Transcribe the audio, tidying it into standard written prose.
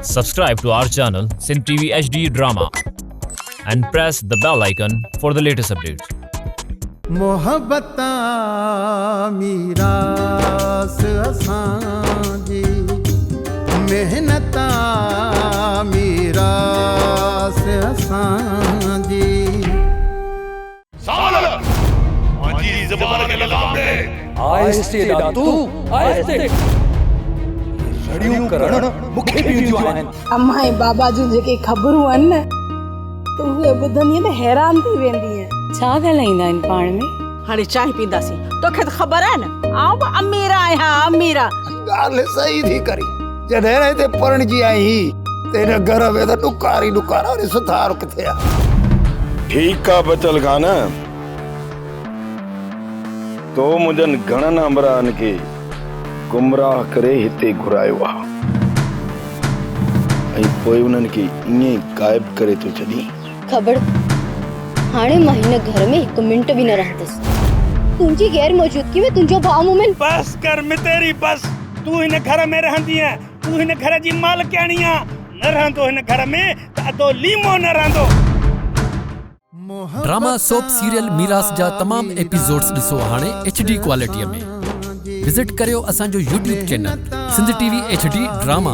Subscribe to our channel Sindh TV HD Drama and press the bell icon for the latest updates. मोहब्बता मीरास असांजी मेहनता मीरास असांजी सामल आजी ज़बान के लगाम दे आहिस्ते दातू आहिस्ते रड़ियूं करण मुखे पींदियूं आहिनि अम्मा ऐं बाबा जूं जेके ख़बरूं आहिनि न त उहे ॿुधंदी त हैरान थी वेंदी आहे। छा ॻाल्हाईंदा आहिनि पाण में? हाणे चांहि पींदासीं, तोखे त ख़बर आहे न आउं बि अमीर आहियां अमीरा। ॻाल्हि सही थी करी जॾहिं हिते परणजी आई त हिन घर में त ॾुकार ई ॾुकार वरी सुथार किथे आहे। ठीक आहे बचल खान तो मुंहिंजनि घणनि अमरान खे गुमराह करे हिते घुरायो आहे ऐं पोइ उन्हनि खे ईअं गायब करे थो छॾी। खबर हाणे मां हिन घर में हिकु मिंट बि न रहंदसि। तुंहिंजी गैर मौजूदगी में तुंहिंजो भाउ मोमिन। बस कर मितेरी बस। तू हिन घर में रहंदी है, तू हिन घर जी मालिकाणी है। न रहंदो हिन घर में त अदो लीमो न रहंदो। ड्रामा सोप सीरियल मीरास जा तमाम एपिसोड्स ॾिसो हाणे HD क्वालिटीअ में। विजिट करियो असांजो YouTube channel Sindh TV HD drama.